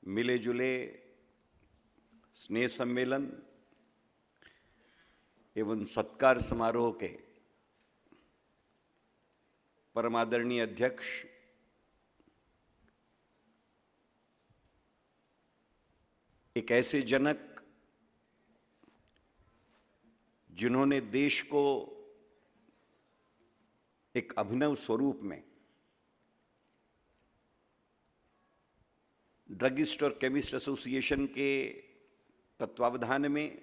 मिले जुले स्नेह सम्मेलन एवं सत्कार समारोह के परम आदरणीय अध्यक्ष एक ऐसे जनक जिन्होंने देश को एक अभिनव स्वरूप में ड्रगिस्ट और केमिस्ट एसोसिएशन के तत्वावधान में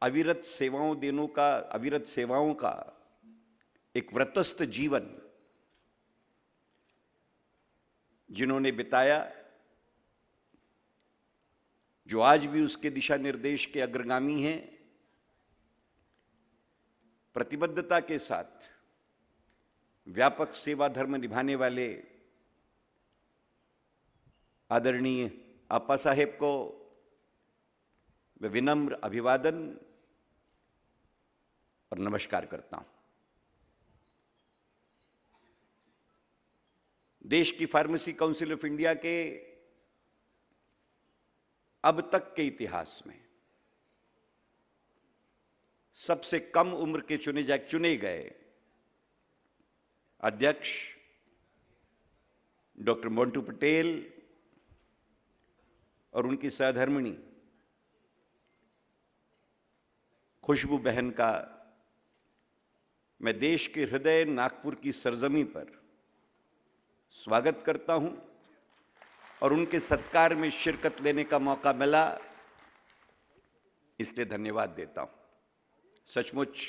अविरत सेवाओं का एक व्रतस्थ जीवन जिन्होंने बिताया, जो आज भी उसके दिशा निर्देश के अग्रगामी हैं, प्रतिबद्धता के साथ व्यापक सेवा धर्म निभाने वाले आदरणीय आपा साहेब को मैं विनम्र अभिवादन और नमस्कार करता हूं। देश की फार्मेसी काउंसिल ऑफ इंडिया के अब तक के इतिहास में सबसे कम उम्र के चुने गए अध्यक्ष डॉक्टर मोंटू पटेल और उनकी सहधर्मिणी खुशबू बहन का मैं देश के हृदय नागपुर की सरजमी पर स्वागत करता हूं और उनके सत्कार में शिरकत लेने का मौका मिला, इसलिए धन्यवाद देता हूं। सचमुच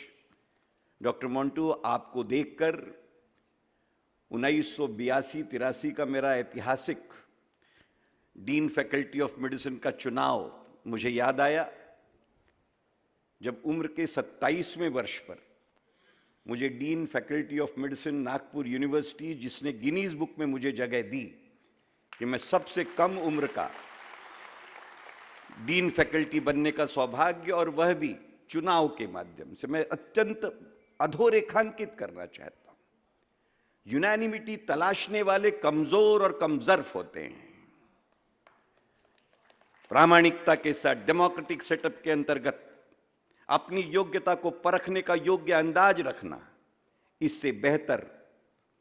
डॉक्टर मोंटू, आपको देखकर 1982-83 का मेरा ऐतिहासिक डीन फैकल्टी ऑफ मेडिसिन का चुनाव मुझे याद आया, जब उम्र के 27वें वर्ष पर मुझे dean faculty of medicine Nagpur university, जिसने गिनीज बुक में मुझे जगह दी कि मैं सबसे कम उम्र का डीन फैकल्टी बनने का सौभाग्य, और वह भी चुनाव के माध्यम से, मैं अत्यंत अधोरेखांकित करना चाहता हूं। यूनानिमिटी तलाशने वाले कमजोर और कमजर्फ होते हैं। प्रामाणिकता के साथ डेमोक्रेटिक सेटअप के अंतर्गत अपनी योग्यता को परखने का योग्य अंदाज रखना, इससे बेहतर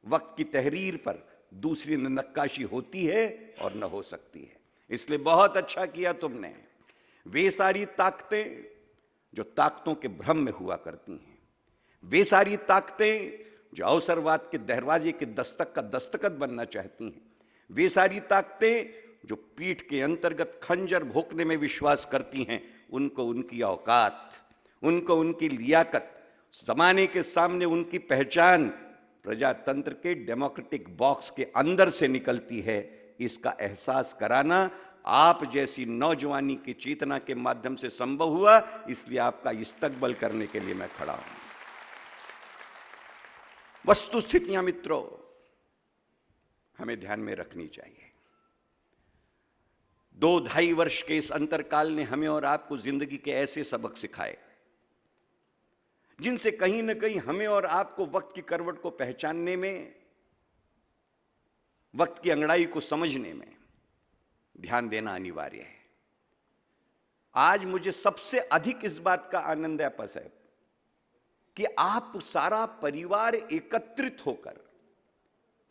वक्त की तहरीर पर दूसरी न नक्काशी होती है और न हो सकती है। इसलिए बहुत अच्छा किया तुमने। वे सारी ताकतें जो ताकतों के भ्रम में हुआ करती हैं, वे सारी ताकतें जो अवसरवाद के दरवाजे के दस्तक का दस्तखत बनना चाहती हैं, वे सारी ताकतें जो पीठ के अंतर्गत खंजर भोंकने में विश्वास करती हैं, उनको उनकी औकात, उनको उनकी लियाकत, जमाने के सामने उनकी पहचान प्रजातंत्र के डेमोक्रेटिक बॉक्स के अंदर से निकलती है, इसका एहसास कराना आप जैसी नौजवानी की चेतना के माध्यम से संभव हुआ। इसलिए आपका इस्तकबाल करने के लिए मैं खड़ा हूं। वस्तुस्थितियां मित्रों हमें ध्यान में रखनी चाहिए। 2-2.5 वर्ष के इस अंतरकाल ने हमें और आपको जिंदगी के ऐसे सबक सिखाए जिनसे कहीं ना कहीं हमें और आपको वक्त की करवट को पहचानने में, वक्त की अंगड़ाई को समझने में ध्यान देना अनिवार्य है। आज मुझे सबसे अधिक इस बात का आनंद है आपा साहब कि आप सारा परिवार एकत्रित होकर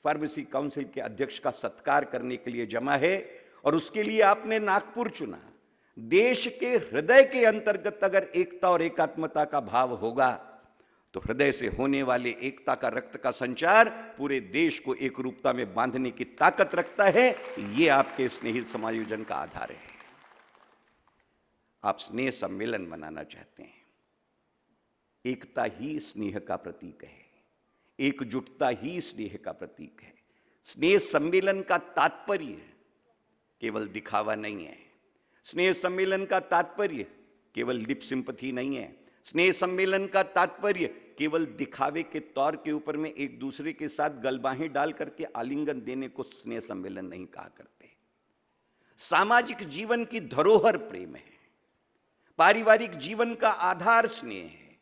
फार्मेसी काउंसिल के अध्यक्ष का सत्कार करने के लिए जमा है, और उसके लिए आपने नागपुर चुना। देश के हृदय के अंतर्गत अगर एकता और एकात्मता का भाव होगा तो हृदय से होने वाले एकता का रक्त का संचार पूरे देश को एक रूपता में बांधने की ताकत रखता है। यह आपके स्नेहित समायोजन का आधार है। आप स्नेह सम्मेलन मनाना चाहते हैं। एकता ही स्नेह का प्रतीक है, एकजुटता ही स्नेह का प्रतीक है। स्नेह सम्मेलन का तात्पर्य केवल दिखावा नहीं है। स्नेह सम्मेलन का तात्पर्य केवल लिप सिंपथी नहीं है। स्नेह सम्मेलन का तात्पर्य केवल दिखावे के तौर के ऊपर में एक दूसरे के साथ गलबाहें डाल करके आलिंगन देने को स्नेह सम्मेलन नहीं कहा करते। सामाजिक जीवन की धरोहर प्रेम है, पारिवारिक जीवन का आधार स्नेह है,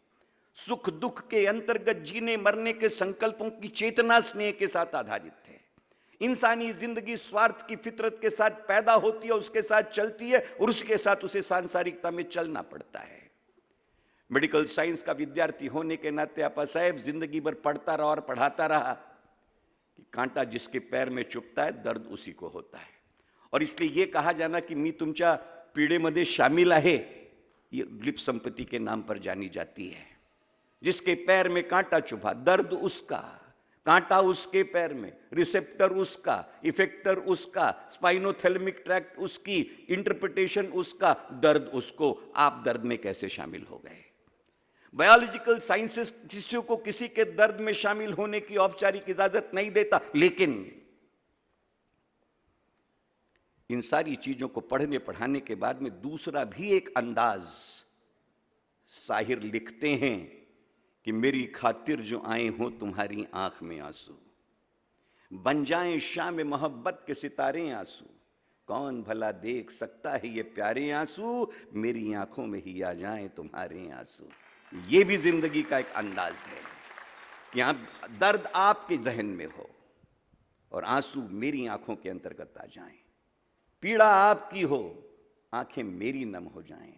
सुख दुख के अंतर्गत जीने मरने के संकल्पों की चेतना स्नेह के साथ आधारित है। इंसानी जिंदगी स्वार्थ की फितरत के साथ पैदा होती है, उसके साथ चलती है और उसके साथ उसे सांसारिकता में चलना पड़ता है। मेडिकल साइंस का विद्यार्थी होने के नाते आपा साहेब जिंदगी भर पढ़ता रहा और पढ़ाता रहा कि कांटा जिसके पैर में चुभता है दर्द उसी को होता है। और इसलिए यह कहा जाना कि मी तुमच्या पीडेमध्ये शामिल आहे, ये ग्लिप संपत्ति के नाम पर जानी जाती है। जिसके पैर में कांटा चुभा, दर्द उसका, कांटा उसके पैर में, रिसेप्टर उसका, इफेक्टर उसका, स्पाइनोथैलेमिक ट्रैक्ट उसकी, इंटरप्रिटेशन उसका, दर्द उसको। आप दर्द में कैसे शामिल हो गए? बायोलॉजिकल साइंसेस किसी को किसी के दर्द में शामिल होने की औपचारिक इजाजत नहीं देता, लेकिन इन सारी चीजों को पढ़ने पढ़ाने के बाद में दूसरा भी एक अंदाज साहिर लिखते हैं कि मेरी खातिर जो आए हो तुम्हारी आंख में आंसू, बन जाएं शाम मोहब्बत के सितारे आंसू, कौन भला देख सकता है ये प्यारे आंसू, मेरी आंखों में ही आ जाएं तुम्हारे आंसू। ये भी जिंदगी का एक अंदाज है कि आप दर्द आपके जहन में हो और आंसू मेरी आंखों के अंतर्गत आ जाएं, पीड़ा आपकी हो, आंखें मेरी नम हो जाएं,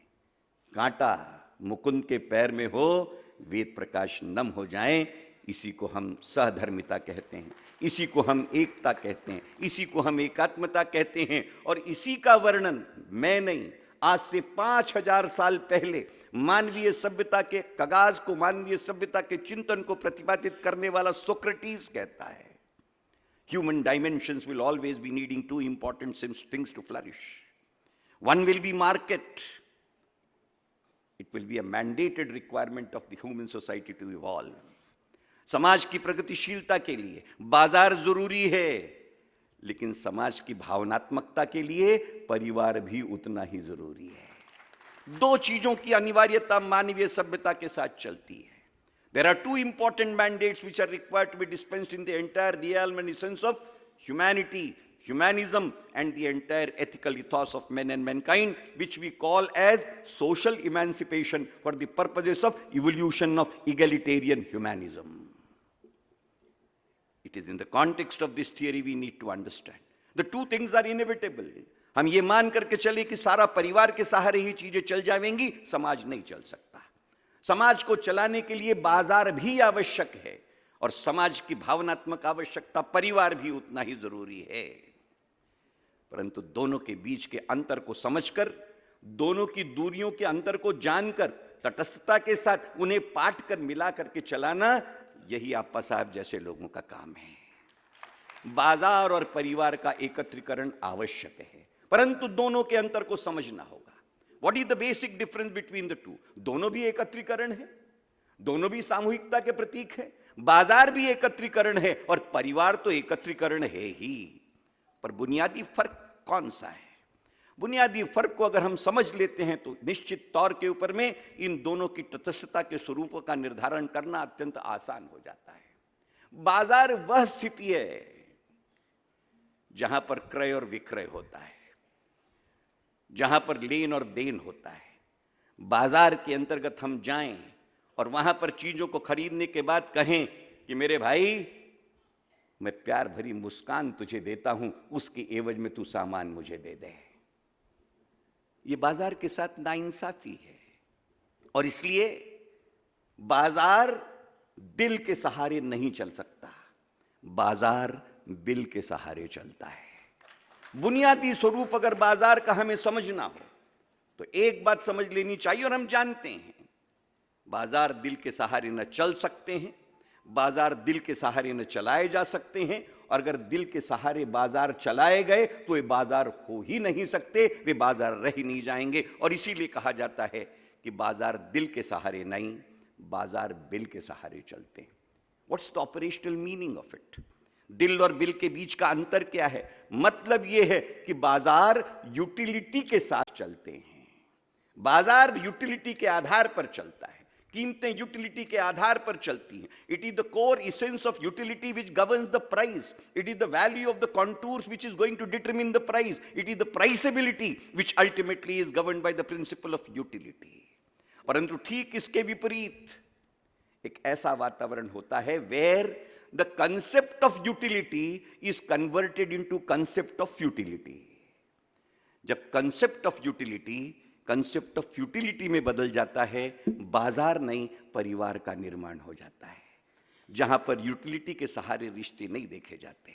कांटा मुकुंद के पैर में हो, वेद प्रकाश नम हो जाएं। इसी को हम सहधर्मिता कहते हैं, इसी को हम एकता कहते हैं, इसी को हम एकात्मता कहते हैं। और इसी का वर्णन मैं नहीं, आज से 5000 साल पहले मानवीय सभ्यता के कगाज को, मानवीय सभ्यता के चिंतन को प्रतिपादित करने वाला सोक्रेटिस कहता है, human dimensions will always be needing two important things to flourish. One will be market. It will be a mandated requirement of the human society to evolve. समाज की प्रगतिशीलता के लिए बाजार जरूरी है, लेकिन समाज की भावनात्मकता के लिए परिवार भी उतना ही जरूरी है। दो चीजों की अनिवार्यता मानवीय सभ्यता के साथ चलती है। There are two important mandates which are required to be dispensed in the entire realm and essence of humanity, humanism, and the entire ethical ethos of men and mankind, which we call as social emancipation for the purposes of evolution of egalitarian humanism. It is in the context of this theory we need to understand. The two things are inevitable. हम ये मान करके चले कि सारा परिवार के सहारे ही चीजें चल जाएंगी, समाज नहीं चल सकता। समाज को चलाने के लिए बाजार भी आवश्यक है और समाज की भावनात्मक आवश्यकता परिवार भी उतना ही जरूरी है। परंतु दोनों के बीच के अंतर को समझकर, दोनों की दूरियों के अंतर को जानकर, तटस्थता के साथ उन्हें पाट कर मिला करके चलाना, यही आपा साहब जैसे लोगों का काम है। बाजार और परिवार का एकत्रीकरण आवश्यक है, परंतु दोनों के अंतर को समझना होगा। What is the basic difference between the two? दोनों भी एकत्रीकरण है, दोनों भी सामूहिकता के प्रतीक है। बाजार भी एकत्रीकरण है और परिवार तो एकत्रीकरण है ही, पर बुनियादी फर्क कौन सा है? बुनियादी फर्क को अगर हम समझ लेते हैं तो निश्चित तौर के ऊपर में इन दोनों की तटस्थता के स्वरूपों का निर्धारण करना अत्यंत आसान हो जाता है। बाजार वह स्थिति है जहां पर क्रय और विक्रय होता है, जहां पर लेन और देन होता है। बाजार के अंतर्गत हम जाएं और वहां पर चीजों को खरीदने के बाद कहें कि मेरे भाई, मैं प्यार भरी मुस्कान तुझे देता हूं, उसके एवज में तू सामान मुझे दे दे। ये बाजार के साथ नाइंसाफी है और इसलिए बाजार दिल के सहारे नहीं चल सकता, बाजार बिल के सहारे चलता है। बुनियादी स्वरूप अगर बाजार का हमें समझना हो तो एक बात समझ लेनी चाहिए, और हम जानते हैं बाजार दिल के सहारे न चल सकते हैं, बाजार दिल के सहारे न चलाए जा सकते हैं, और अगर दिल के सहारे बाजार चलाए गए तो वे बाजार हो ही नहीं सकते, वे बाजार रह ही नहीं जाएंगे। और इसीलिए कहा जाता है कि बाजार दिल के सहारे नहीं, बाजार बिल के सहारे चलते हैं। What's the operational meaning of it? दिल और बिल के बीच का अंतर क्या है? मतलब यह है कि बाजार यूटिलिटी के साथ चलते हैं, बाजार यूटिलिटी के आधार पर चलता है, कीमतें यूटिलिटी के आधार पर चलती हैं। It is the core essence of utility which governs the price, it is the value of the contours which is going to determine the price, it is the priceability which ultimately is governed by the principle of utility. परंतु ठीक इसके विपरीत एक ऐसा वातावरण होता है where the concept of utility is converted into concept of futility. जब कंसेप्ट ऑफ फ्यूटिलिटी में बदल जाता है, बाजार नहीं परिवार का निर्माण हो जाता है, जहां पर यूटिलिटी के सहारे रिश्ते नहीं देखे जाते,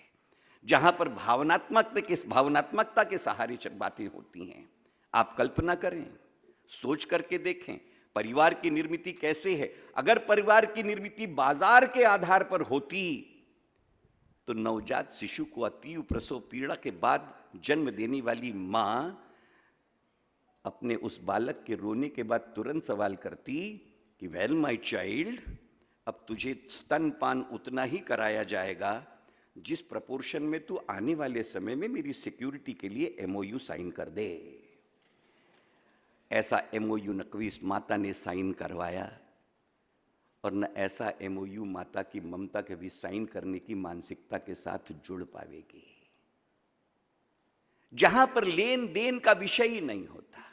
जहां पर भावनात्मकता के सहारे बातें होती हैं। आप कल्पना करें, सोच करके देखें, परिवार की निर्मिति कैसे है। अगर परिवार की निर्मिति बाजार के आधार पर होती तो नवजात शिशु को अतीव प्रसव पीड़ा के बाद जन्म देने वाली मां अपने उस बालक के रोने के बाद तुरंत सवाल करती कि वेल माय चाइल्ड, अब तुझे स्तनपान उतना ही कराया जाएगा जिस प्रपोर्शन में तू आने वाले समय में मेरी सिक्योरिटी के लिए एमओयू साइन कर दे। ऐसा एमओयू न कभी इस माता ने साइन करवाया और न ऐसा एमओयू माता की ममता कभी साइन करने की मानसिकता के साथ जुड़ पावेगी। जहां पर लेन देन का विषय ही नहीं होता।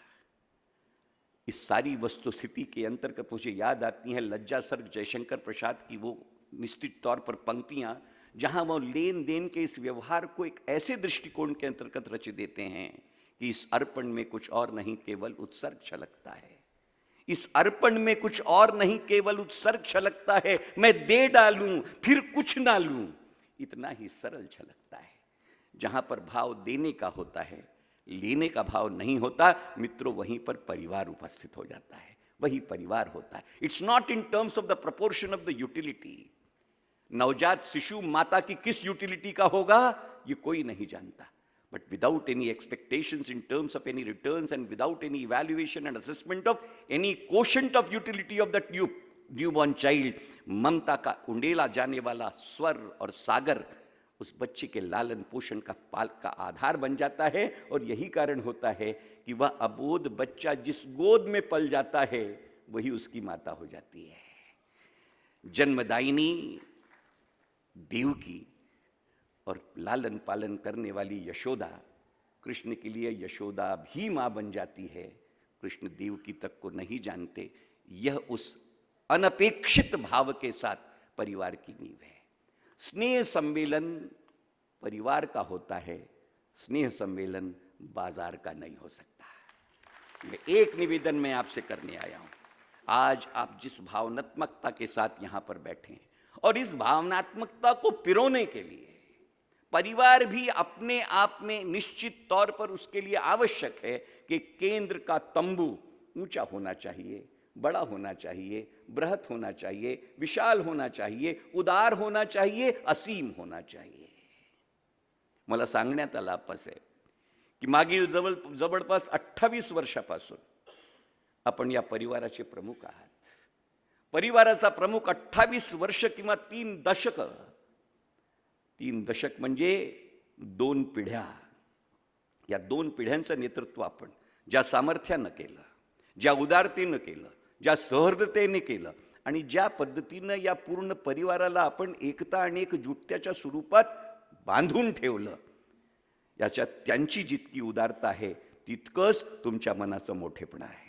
इस सारी वस्तुस्थिति के अंतर्गत मुझे याद आती है लज्जा सर्ग जयशंकर प्रसाद की वो निश्चित तौर पर पंक्तियां, जहां वो लेन देन के इस व्यवहार को एक ऐसे दृष्टिकोण के अंतर्गत रच देते हैं कि इस अर्पण में कुछ और नहीं केवल उत्सर्ग छलकता है। इस अर्पण में कुछ और नहीं केवल उत्सर्ग छलकता है। मैं दे डालूं फिर कुछ ना लूं, इतना ही सरल छलकता है। जहां पर भाव देने का होता है, लेने का भाव नहीं होता, मित्रों वहीं पर परिवार उपस्थित हो जाता है, वही परिवार होता है। It's not in terms of the proportion of the utility. नवजात शिशु माता की किस यूटिलिटी का होगा ये कोई नहीं जानता, but without any expectations in terms of any returns and without any evaluation and assessment of any quotient of utility of that newborn child, ममता का उंडेला जाने वाला स्वर और सागर उस बच्चे के लालन पोषण का आधार बन जाता है। और यही कारण होता है कि वह अबोध बच्चा जिस गोद में पल जाता है वही उसकी माता हो जाती है। जन्मदायिनी देवकी और लालन पालन करने वाली यशोदा कृष्ण के लिए यशोदा भी मां बन जाती है। कृष्ण देवकी तक को नहीं जानते। यह उस अनपेक्षित भाव के साथ परिवार की नींव है। स्नेह सम्मेलन परिवार का होता है, स्नेह सम्मेलन बाजार का नहीं हो सकता। मैं एक निवेदन में आपसे करने आया हूं। आज आप जिस भावनात्मकता के साथ यहां पर बैठे हैं और इस भावनात्मकता को पिरोने के लिए परिवार भी अपने आप में निश्चित तौर पर उसके लिए आवश्यक है कि केंद्र का तंबू ऊंचा होना चाहिए, बड़ा होना चाहिए, बृहत होना चाहिए, विशाल होना चाहिए, उदार होना चाहिए, असीम होना चाहिए। मला सांगण्यात आलं आहे की मागील जवळपास 28 वर्षापासून आपण या परिवाराचे प्रमुख आहात। परिवाराचा प्रमुख 28 वर्ष किंवा 3 दशक, 3 दशक म्हणजे 2 पिढ्या। या 2 पिढ्यांचं नेतृत्व आपण ज्या सामर्थ्यानं केलं, ज्या उदारतेनं केलं, ज्या सहृदतेने केलं आणि ज्या पद्धतीनं या पूर्ण परिवाराला आपण एकता आणि एकजुट्याच्या स्वरूपात बांधून ठेवलं, याच्यात त्यांची जितकी उदारता आहे तितकंच तुमच्या मनाचं मोठेपण आहे।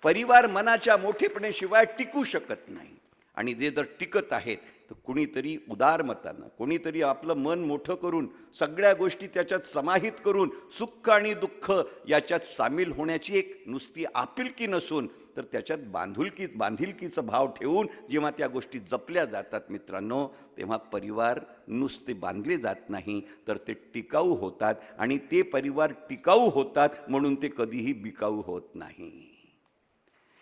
परिवार मनाच्या मोठेपणाशिवाय टिकू शकत नाही आणि जे जर टिकत आहेत तर कुणीतरी उदार मतानं, कोणीतरी आपलं मन मोठं करून सगळ्या गोष्टी त्याच्यात समाहित करून सुख आणि दुःख याच्यात सामील होण्याची एक नुसती आपुलकी नसून तर त्याच्यात बांधिलकीचा भाव ठेवून जेव्हा त्या गोष्टी जपल्या जातात मित्रांनो, तेव्हा परिवार नुसते बांधले जात नाही तर ते टिकाऊ होतात आणि ते परिवार टिकाऊ होतात म्हणून ते कधीही बिकाऊ होत नाही।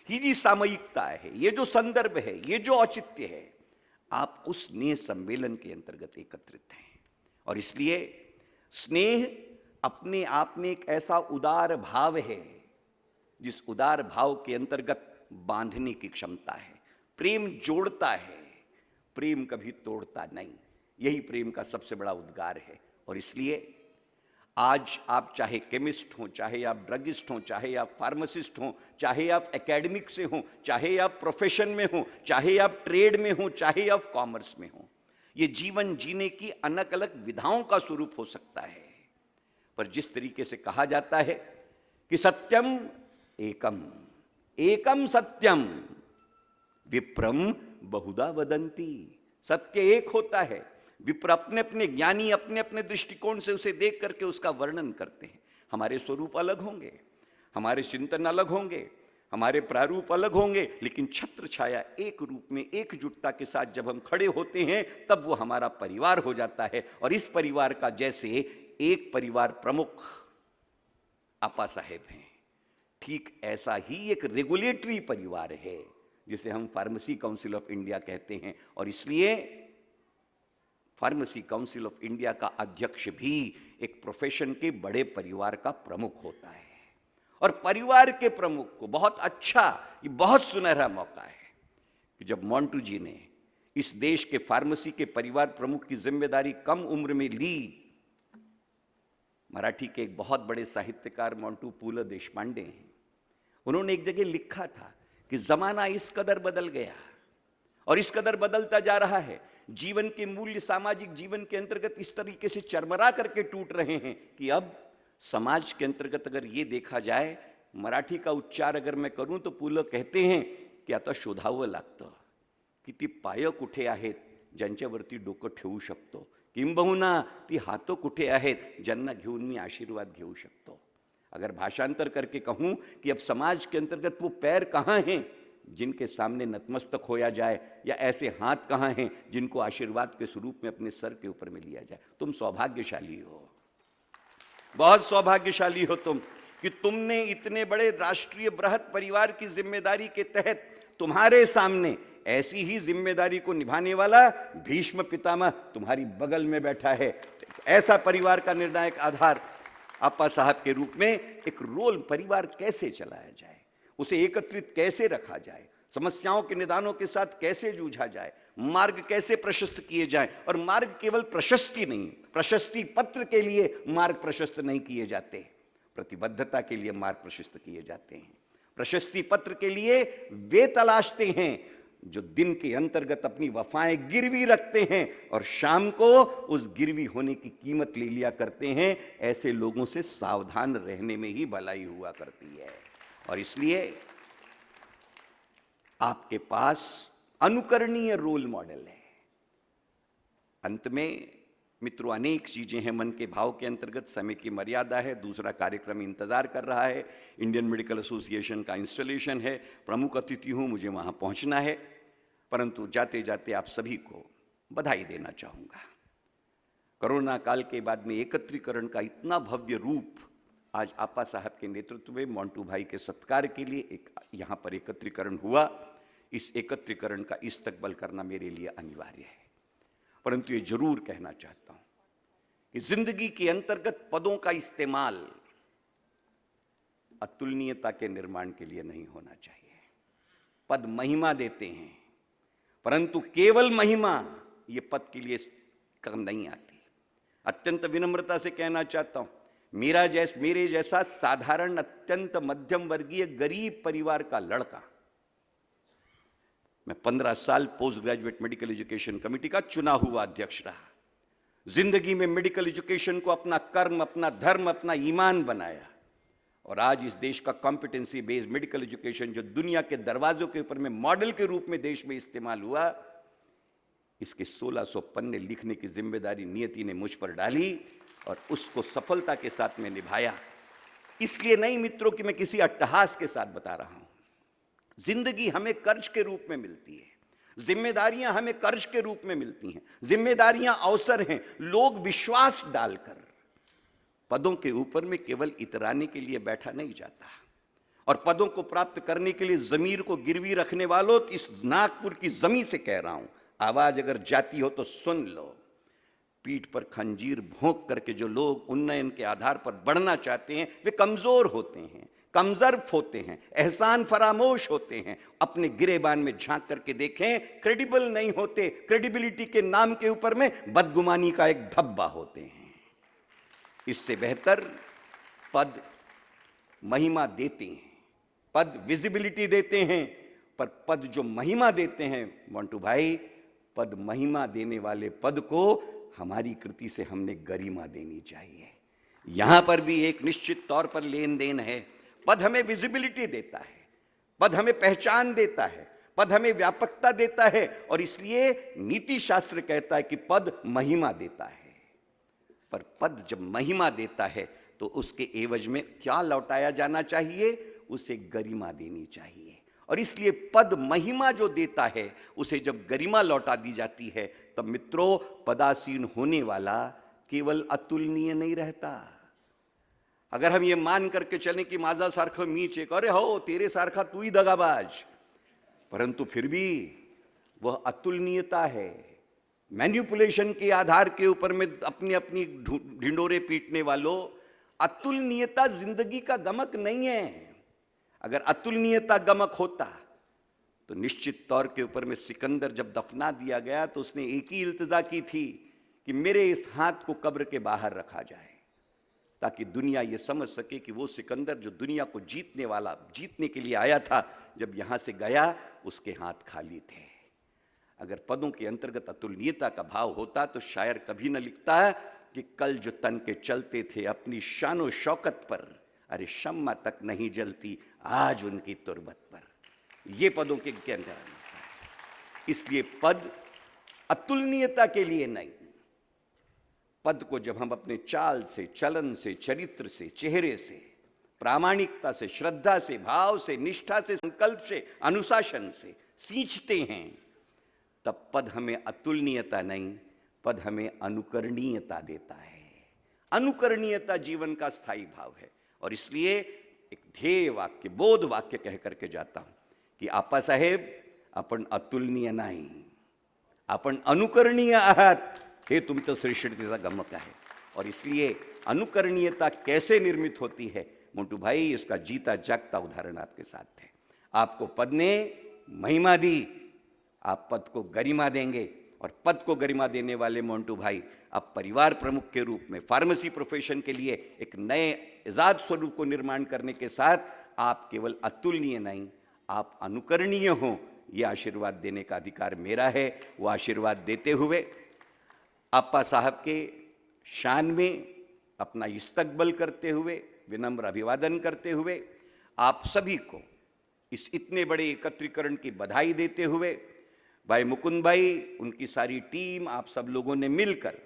ही जी सामयिकता है, ये जो संदर्भ है, ये जो औचित्य है, आप उस स्नेह सम्मेलन के अंतर्गत एकत्रित हैं। और इसलिए स्नेह अपने आप में एक ऐसा उदार भाव है जिस उदार भाव के अंतर्गत बांधने की क्षमता है। प्रेम जोड़ता है, प्रेम कभी तोड़ता नहीं। यही प्रेम का सबसे बड़ा उद्गार है। और इसलिए आज आप चाहे केमिस्ट हों, चाहे आप ड्रगिस्ट हों, चाहे आप फार्मासिस्ट हों, चाहे आप एकेडमिक से हों, चाहे आप प्रोफेशन में हों, चाहे आप ट्रेड में हों, चाहे आप कॉमर्स में हों, ये जीवन जीने की अलग अलग विधाओं का स्वरूप हो सकता है। पर जिस तरीके से कहा जाता है कि सत्यम एकम, एकम सत्यम विप्रम बहुधा वदंती, सत्य एक होता है, विप्र अपने अपने ज्ञानी अपने अपने दृष्टिकोण से उसे देख करके उसका वर्णन करते हैं। हमारे स्वरूप अलग होंगे, हमारे चिंतन अलग होंगे, हमारे प्रारूप अलग होंगे, लेकिन छत्र छाया एक रूप में एकजुटता के साथ जब हम खड़े होते हैं तब वो हमारा परिवार हो जाता है। और इस परिवार का जैसे एक परिवार प्रमुख आपा साहेब हैं, ठीक ऐसा ही एक रेगुलेटरी परिवार है जिसे हम फार्मेसी काउंसिल ऑफ इंडिया कहते हैं। और इसलिए फार्मेसी काउंसिल ऑफ इंडिया का अध्यक्ष भी एक प्रोफेशन के बड़े परिवार का प्रमुख होता है। और परिवार के प्रमुख को बहुत अच्छा, ये बहुत सुनहरा मौका है कि जब मोंटू जी ने इस देश के फार्मेसी के परिवार प्रमुख की जिम्मेदारी कम उम्र में ली। मराठी के एक बहुत बड़े साहित्यकार मोंटू पुल देशपांडे हैं, उन्होंने एक जगह लिखा था कि जमाना इस कदर बदल गया और इस कदर बदलता जा रहा है, जीवन के मूल्य सामाजिक जीवन के अंतर्गत इस तरीके से चरमरा करके टूट रहे हैं कि अब समाज के अंतर्गत अगर ये देखा जाए, मराठी का उच्चार अगर मैं करूं तो पुलं कहते हैं की आता शोधावं लागतं की ती पाय कुठे आहेत ज्यांच्यावरती डोकं ठेवू शकतो, किंबहुना ती हातं कुठे आहेत ज्यांना घेऊन मी आशीर्वाद घेऊ शकतो। अगर भाषांतर करके कहूं कि अब समाज के अंतर्गत वो पैर कहाँ हैं जिनके सामने नतमस्तक होया जाए, या ऐसे हाथ कहाँ हैं जिनको आशीर्वाद के स्वरूप में अपने सर के ऊपर में लिया जाए। तुम सौभाग्यशाली हो, बहुत सौभाग्यशाली हो तुम कि तुमने इतने बड़े राष्ट्रीय बृहत परिवार की जिम्मेदारी के तहत तुम्हारे सामने ऐसी ही जिम्मेदारी को निभाने वाला भीष्म पितामह तुम्हारी बगल में बैठा है। ऐसा परिवार का निर्णायक आधार आपा साहब के रूप में एक रोल परिवार कैसे चलाया जाए, उसे एकत्रित कैसे रखा जाए, समस्याओं के निदानों के साथ कैसे जूझा जाए, मार्ग कैसे प्रशस्त किए जाए। और मार्ग केवल प्रशस्ति नहीं, प्रशस्ति पत्र के लिए मार्ग प्रशस्त नहीं किए जाते, प्रतिबद्धता के लिए मार्ग प्रशस्त किए जाते हैं। प्रशस्ति पत्र के लिए वे तलाशते हैं जो दिन के अंतर्गत अपनी वफाएं गिरवी रखते हैं और शाम को उस गिरवी होने की कीमत ले लिया करते हैं। ऐसे लोगों से सावधान रहने में ही भलाई हुआ करती है। और इसलिए आपके पास अनुकरणीय रोल मॉडल है। अंत में मित्रों, अनेक चीजें हैं मन के भाव के अंतर्गत, समय की मर्यादा है, दूसरा कार्यक्रम इंतजार कर रहा है, इंडियन मेडिकल एसोसिएशन का इंस्टॉलेशन है, प्रमुख अतिथि हूं, मुझे वहां पहुंचना है। परंतु जाते जाते आप सभी को बधाई देना चाहूंगा। कोरोना काल के बाद में एकत्रीकरण का इतना भव्य रूप आज आपा साहब के नेतृत्व में मोंटू भाई के सत्कार के लिए एक यहाँ पर एकत्रीकरण हुआ। इस एकत्रीकरण का इस्तकबाल करना मेरे लिए अनिवार्य है। परंतु ये जरूर कहना चाहता हूं कि जिंदगी के अंतर्गत पदों का इस्तेमाल अतुलनीयता के निर्माण के लिए नहीं होना चाहिए। पद महिमा देते हैं, परंतु केवल महिमा ये पद के लिए काम नहीं आती। अत्यंत विनम्रता से कहना चाहता हूं, मेरे जैसा साधारण अत्यंत मध्यम वर्गीय गरीब परिवार का लड़का, मैं 15 साल post graduate medical education committee का चुना हुआ अध्यक्ष रहा। जिंदगी में मेडिकल एजुकेशन को अपना कर्म, अपना धर्म, अपना ईमान बनाया। और आज इस देश का कॉम्पिटेंसी बेस्ड मेडिकल एजुकेशन जो दुनिया के दरवाजों के ऊपर में मॉडल के रूप में देश में इस्तेमाल हुआ, इसके 1600 पन्ने लिखने की जिम्मेदारी नियति ने मुझ पर डाली और उसको सफलता के साथ में निभाया। इसलिए नहीं मित्रों कि मैं किसी अट्टहास के साथ बता रहा हूं। जिंदगी हमें कर्ज के रूप में मिलती है, जिम्मेदारियां हमें कर्ज के रूप में मिलती हैं, जिम्मेदारियां अवसर हैं। लोग विश्वास डालकर पदों के ऊपर में केवल इतराने के लिए बैठा नहीं जाता। और पदों को प्राप्त करने के लिए जमीर को गिरवी रखने वालों, इस नागपुर की जमीन से कह रहा हूं, आवाज अगर जाती हो तो सुन लो। पीठ पर खंजीर भोंक करके जो लोग उन्नयन के आधार पर बढ़ना चाहते हैं, वे कमजोर होते हैं, कमजर्फ होते हैं, एहसान फरामोश होते हैं। अपने गिरेबान में झांक करके देखें, क्रेडिबल नहीं होते। क्रेडिबिलिटी के नाम के ऊपर में बदगुमानी का एक धब्बा होते हैं। इससे बेहतर पद महिमा देते हैं, पद विजिबिलिटी देते हैं, पर पद जो महिमा देते हैं मोंटू भाई, पद महिमा देने वाले पद को हमारी कृति से हमने गरिमा देनी चाहिए। यहां पर भी एक निश्चित तौर पर लेन देन है। पद हमें विजिबिलिटी देता है, पद हमें पहचान देता है, पद हमें व्यापकता देता है और इसलिए नीति शास्त्र कहता है कि पद महिमा देता है। पर पद जब महिमा देता है तो उसके एवज में क्या लौटाया जाना चाहिए? उसे गरिमा देनी चाहिए। और इसलिए पद महिमा जो देता है उसे जब गरिमा लौटा दी जाती है तब मित्रों पदासीन होने वाला केवल अतुलनीय नहीं रहता। अगर हम ये मान करके चलें कि माझा सारखं मीच एक, अरे हो तेरे सारखा तू ही दगाबाज, परंतु फिर भी वह अतुलनीयता है। मैन्युपुलेशन के आधार के ऊपर में अपनी अपनी ढिंडोरे पीटने वालों, अतुलनीयता जिंदगी का गमक नहीं है। अगर अतुलनीयता गमक होता तो निश्चित तौर के ऊपर में सिकंदर जब दफना दिया गया तो उसने एक ही इल्तिजा की थी कि मेरे इस हाथ को कब्र के बाहर रखा जाए, ताकि दुनिया ये समझ सके कि वो सिकंदर जो दुनिया को जीतने के लिए आया था, जब यहां से गया उसके हाथ खाली थे। अगर पदों के अंतर्गत अतुलनीयता का भाव होता तो शायर कभी न लिखता कि कल जो तन के चलते थे अपनी शानो शौकत पर, अरे शम्मा तक नहीं जलती आज उनकी तुरबत पर। ये पदों के अंदर है। इसलिए पद अतुलनीयता के लिए नहीं, पद को जब हम अपने चाल से, चलन से, चरित्र से, चेहरे से, प्रामाणिकता से, श्रद्धा से, भाव से, निष्ठा से, संकल्प से, अनुशासन से सींचते हैं, तब पद हमें अतुलनीयता नहीं, पद हमें अनुकरणीयता देता है। अनुकरणीयता जीवन का स्थायी भाव है। और इसलिए एक ध्येय वाक्य, बोध वाक्य कह करके जाता हूं की आप्पासाहेब आपण अतुलनीय नाही, आपण अनुकरणीय आहात, हे तुमचं श्रेष्ठतेचा गमक आहे। और इसलिए अनुकरणीयता कैसे निर्मित होती है मोंटू भाई, इसका जीता जागता उदाहरण आपके साथ है। आपको पद ने महिमा दी, आप पद को गरिमा देंगे, और पद को गरिमा देने वाले मोंटू भाई अब परिवार प्रमुख के रूप में फार्मेसी प्रोफेशन के लिए एक नए इजाद स्वरूप को निर्माण करने के साथ आप केवल अतुलनीय नहीं, आप अनुकरणीय हो, यह आशीर्वाद देने का अधिकार मेरा है। वो आशीर्वाद देते हुए आप्पा साहब के शान में अपना इस्तकबल करते हुए, विनम्र अभिवादन करते हुए, आप सभी को इस इतने बड़े एकत्रीकरण की बधाई देते हुए, भाई मुकुंद भाई, उनकी सारी टीम, आप सब लोगों ने मिलकर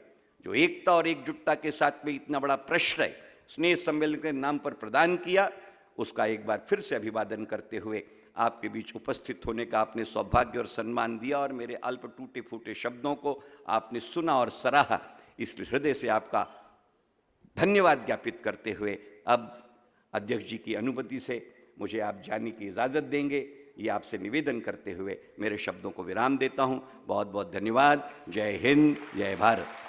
जो एकता और एकजुटता के साथ में इतना बड़ा प्रश्रय स्नेह सम्मेलन के नाम पर प्रदान किया, उसका एक बार फिर से अभिवादन करते हुए आपके बीच उपस्थित होने का आपने सौभाग्य और सम्मान दिया, और मेरे अल्प टूटे फूटे शब्दों को आपने सुना और सराहा, इस हृदय से आपका धन्यवाद ज्ञापित करते हुए अब अध्यक्ष जी की अनुमति से मुझे आप जाने की इजाज़त देंगे, ये आपसे निवेदन करते हुए मेरे शब्दों को विराम देता हूँ। बहुत बहुत धन्यवाद। जय हिंद, जय भारत।